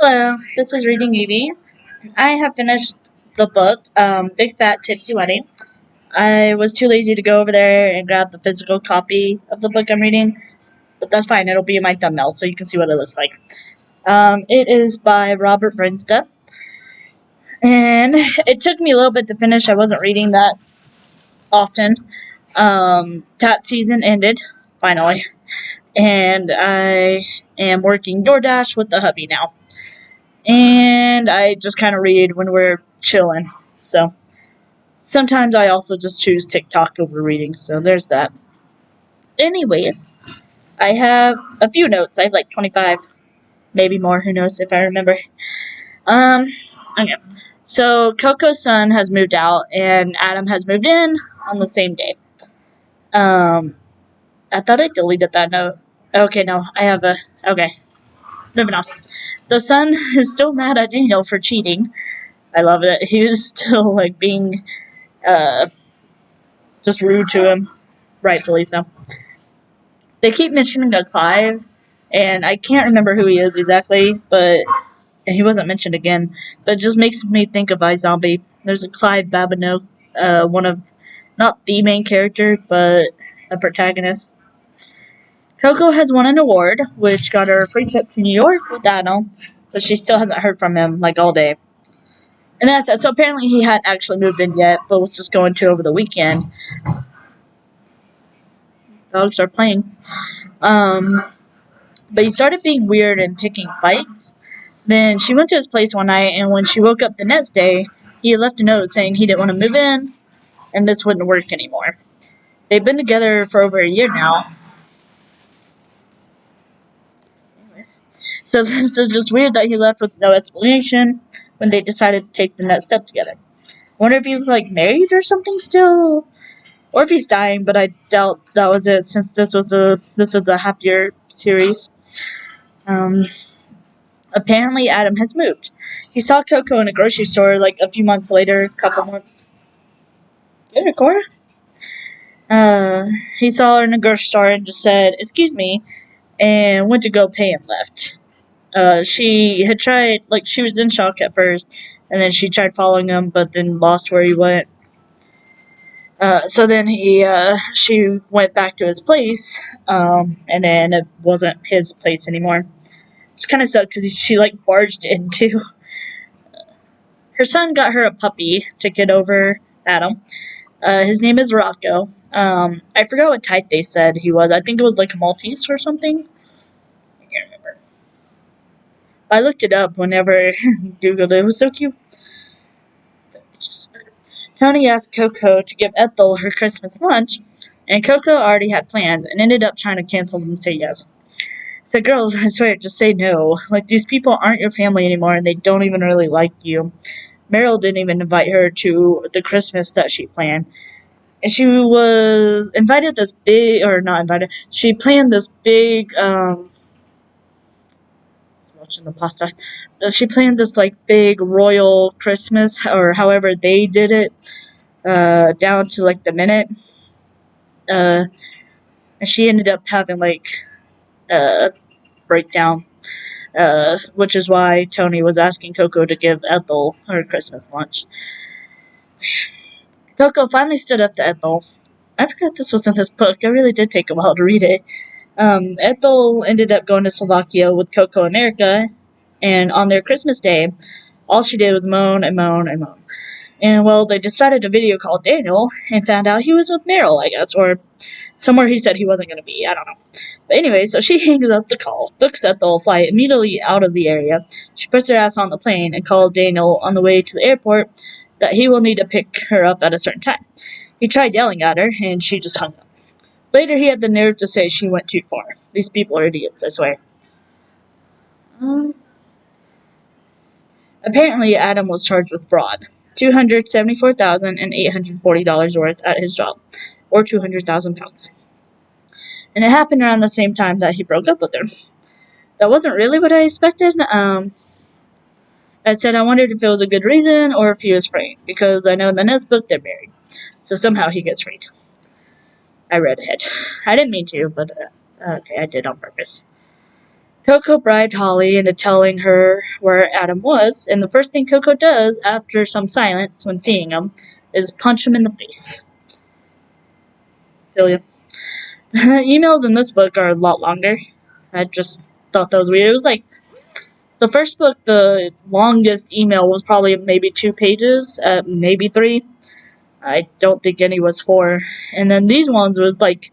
Hello, this is Reading Eevee. I have finished the book, Big Fat Tipsy Wedding. I was too lazy to go over there and grab the physical copy of the book I'm reading, but that's fine. It'll be in my thumbnail so you can see what it looks like. It is by Robert Bryndza, and it took me a little bit to finish. I wasn't reading that often. Tat season ended, finally, and I am working DoorDash with the hubby now. And I just kind of read when we're chilling. So sometimes I also just choose TikTok over reading. So there's that. Anyways, I have a few notes. I have like 25, maybe more. Who knows if I remember. Okay. So Coco's son has moved out, and Adam has moved in on the same day. I thought I deleted that note. Okay, no, I have a. Okay, moving on. The son is still mad at Daniel for cheating. I love it. He was still like being just rude to him, rightfully so. They keep mentioning a Clive, and I can't remember who he is exactly, but he wasn't mentioned again. But it just makes me think of iZombie. There's a Clive Babineau, one of, not the main character, but a protagonist. Coco has won an award, which got her a free trip to New York with Daniel, but she still hasn't heard from him like all day. And that's it. So apparently he hadn't actually moved in yet, but was just going to over the weekend. Dogs are playing. But he started being weird and picking fights. Then she went to his place one night, and when she woke up the next day, he left a note saying he didn't want to move in, and this wouldn't work anymore. They've been together for over a year now. Anyways, so this is just weird that he left with no explanation when they decided to take the next step together. I wonder if he's like married or something still, or if he's dying. But I doubt that was it, since this was a happier series. Apparently, Adam has moved. He saw Coco in a grocery store like a few months later, couple months. Get it, Cora? He saw her in a grocery store and just said, "Excuse me," and went to go pay and left. She had tried, like, she was in shock at first, and then she tried following him, but then lost where he went. So then she went back to his place, and then it wasn't his place anymore. Which kind of sucked because she, like, barged in, too. Her son got her a puppy to get over Adam. His name is Rocco. I forgot what type they said he was. I think it was, like, a Maltese or something. I can't remember. I looked it up whenever Googled it. It was so cute. Tony asked Coco to give Ethel her Christmas lunch, and Coco already had plans and ended up trying to cancel them and say yes. So, girls, I swear, just say no. Like, these people aren't your family anymore, and they don't even really like you. Meryl didn't even invite her to the Christmas that she planned. And she was invited this big, or not invited, she planned this big, watching the pasta. She planned this, like, big royal Christmas, or however they did it, down to, like, the minute. And she ended up having, like, breakdown, which is why Tony was asking Coco to give Ethel her Christmas lunch. Coco finally stood up to Ethel. I forgot this was in this book. It really did take a while to read it. Ethel ended up going to Slovakia with Coco and Erica, and on their Christmas day, all she did was moan and moan and moan. And, well, they decided to video call Daniel and found out he was with Meryl, I guess, or somewhere he said he wasn't going to be. I don't know. But anyway, so she hangs up the call, books Ethel a flight immediately out of the area. She puts her ass on the plane and called Daniel on the way to the airport that he will need to pick her up at a certain time. He tried yelling at her, and she just hung up. Later, he had the nerve to say she went too far. These people are idiots, I swear. Apparently, Adam was charged with fraud. $274,840 worth at his job, or 200,000 pounds. And it happened around the same time that he broke up with her. That wasn't really what I expected. I said I wondered if it was a good reason or if he was freed, because I know in the next book they're married. So somehow he gets freed. I read ahead. I didn't mean to, but okay, I did on purpose. Coco bribed Holly into telling her where Adam was, and the first thing Coco does after some silence when seeing him is punch him in the face. Feel you. Emails in this book are a lot longer. I just thought that was weird. It was like the first book, the longest email was probably maybe 2 pages, maybe 3. I don't think any was 4. And then these ones was like,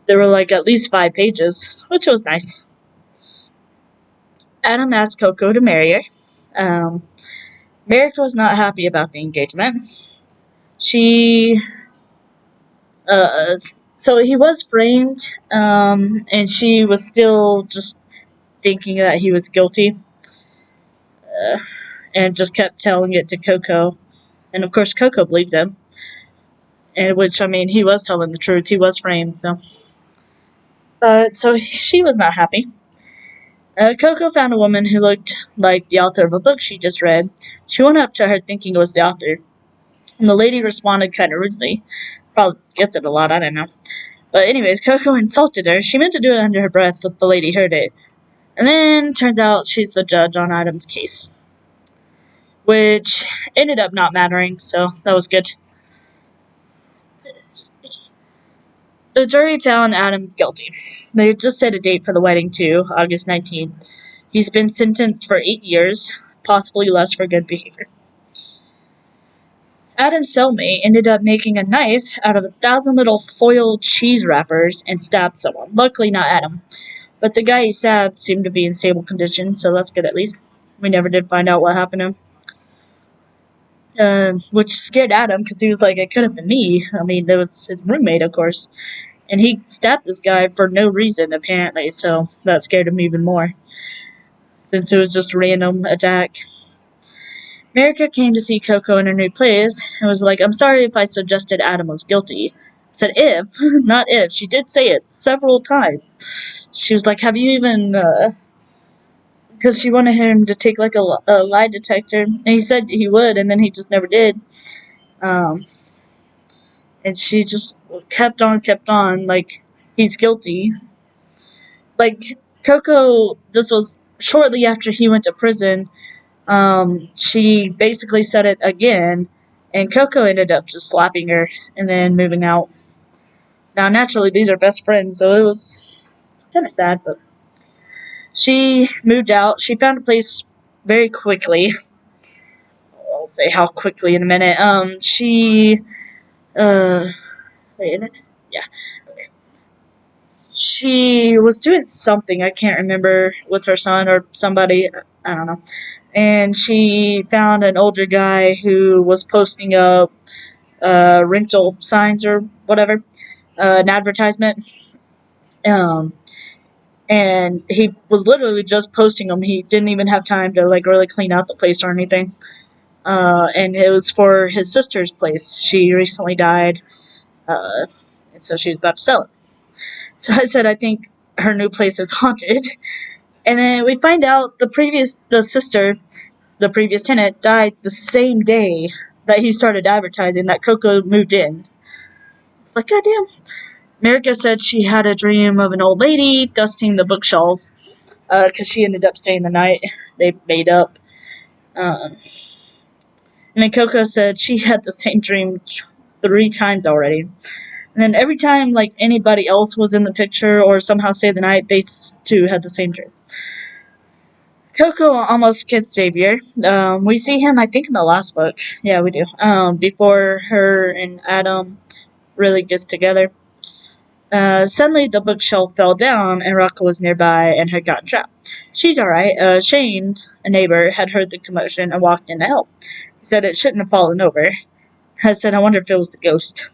they were like at least 5 pages, which was nice. Adam asked Coco to marry her. Marika was not happy about the engagement. She, so he was framed, and she was still just thinking that he was guilty, and just kept telling it to Coco. And of course, Coco believed him. And which, I mean, he was telling the truth. He was framed, so. But, so she was not happy. Coco found a woman who looked like the author of a book she just read. She went up to her thinking it was the author. And the lady responded kind of rudely. Probably gets it a lot, I don't know. But anyways, Coco insulted her. She meant to do it under her breath, but the lady heard it. And then, turns out she's the judge on Adam's case. Which ended up not mattering, so that was good. The jury found Adam guilty. They just set a date for the wedding, too, August 19th. He's been sentenced for 8 years, possibly less for good behavior. Adam's cellmate ended up making a knife out of 1,000 little foil cheese wrappers and stabbed someone. Luckily, not Adam. But the guy he stabbed seemed to be in stable condition, so that's good at least. We never did find out what happened to him. Which scared Adam, because he was like, it could have been me. I mean, it was his roommate, of course. And he stabbed this guy for no reason, apparently, so that scared him even more. Since it was just a random attack. Marika came to see Coco in her new place and was like, I'm sorry if I suggested Adam was guilty. I said if, not if. She did say it several times. She was like, have you even, because she wanted him to take like a lie detector. And he said he would, and then he just never did. And she just kept on, like, he's guilty. Like, Coco, this was shortly after he went to prison. She basically said it again, and Coco ended up just slapping her and then moving out. Now, naturally, these are best friends, so it was kind of sad, but she moved out. She found a place very quickly. I'll say how quickly in a minute. She was doing something, I can't remember, with her son or somebody, I don't know. And she found an older guy who was posting up rental signs or whatever, an advertisement. And he was literally just posting them. He didn't even have time to like really clean out the place or anything. And it was for his sister's place. She recently died, and so she was about to sell it. So I said, I think her new place is haunted. And then we find out the previous tenant, died the same day that he started advertising that Coco moved in. It's like, goddamn. Marika said she had a dream of an old lady dusting the bookshelves, because she ended up staying the night. They made up. And then Coco said she had the same dream 3 times already. And then every time, like, anybody else was in the picture or somehow stayed the night, they too had the same dream. Coco almost kissed Xavier. We see him, I think, in the last book. Yeah, we do. Before her and Adam really gets together. Suddenly, the bookshelf fell down, and Rocco was nearby and had gotten trapped. She's alright. Shane, a neighbor, had heard the commotion and walked in to help. He said it shouldn't have fallen over. I said, I wonder if it was the ghost.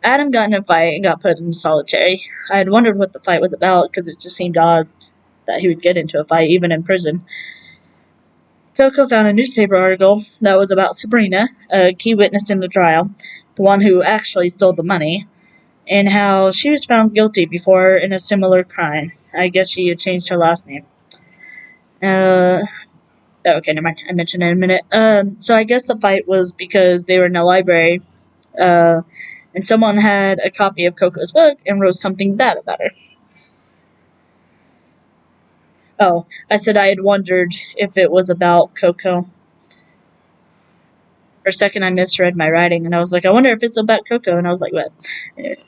Adam got in a fight and got put in solitary. I had wondered what the fight was about, because it just seemed odd that he would get into a fight, even in prison. Coco found a newspaper article that was about Sabrina, a key witness in the trial, the one who actually stole the money, and how she was found guilty before in a similar crime. I guess she had changed her last name. Okay, never mind. I mentioned it in a minute. So I guess the fight was because they were in a library, and someone had a copy of Coco's book and wrote something bad about her. Oh, I said I had wondered if it was about Coco. For a second, I misread my writing, and I was like, I wonder if it's about Coco, and I was like, what? Anyways,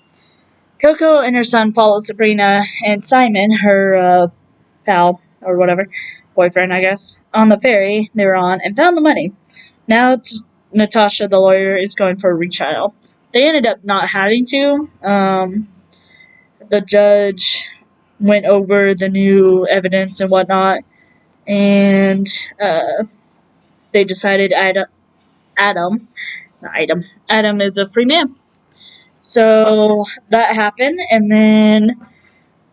Coco and her son follow Sabrina and Simon, her pal, or whatever, boyfriend, I guess, on the ferry they were on, and found the money. Now, Natasha, the lawyer, is going for a retrial. They ended up not having to. The judge went over the new evidence and whatnot, and they decided Adam, not Adam is a free man. So that happened, and then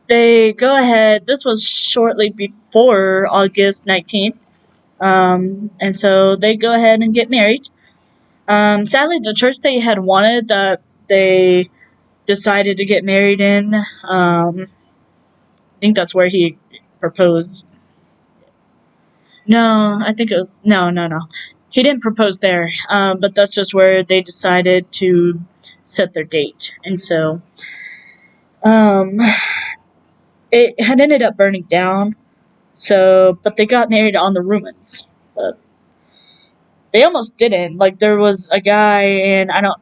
they go ahead. This was shortly before August 19th, and so they go ahead and get married. Sadly, the church they had wanted that they decided to get married in, I think that's where he proposed. No, I think it was no. He didn't propose there, but that's just where they decided to set their date, and so um, it had ended up burning down. So, but they got married on the ruins. But they almost didn't. Like there was a guy, and I don't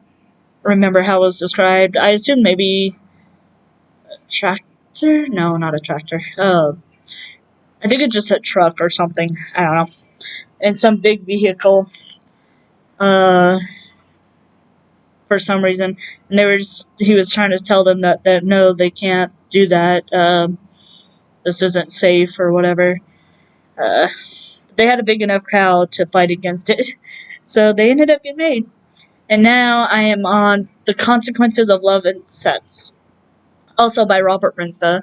remember how it was described. I assume maybe a tractor. No, not a tractor. I think it just said truck or something. I don't know. And some big vehicle. Uh, for some reason, and he was trying to tell them that no, they can't do that. This isn't safe or whatever. Uh, they had a big enough crowd to fight against it, so they ended up getting married. And now I am on The Consequences of Love and Sex, also by Robert Bryndza.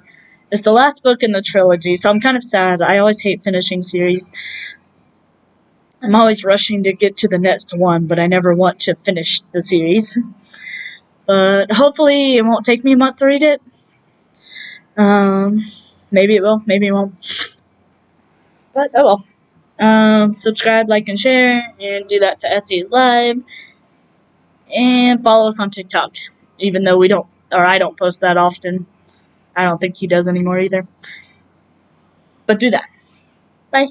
It's the last book in the trilogy, so I'm kind of sad. I always hate finishing series. I'm always rushing to get to the next one, but I never want to finish the series. But hopefully it won't take me a month to read it. Maybe it will, maybe it won't. But oh well. Subscribe, like, and share, and do that to Etsy's Live. And follow us on TikTok, even though I don't post that often. I don't think he does anymore either. But do that. Bye.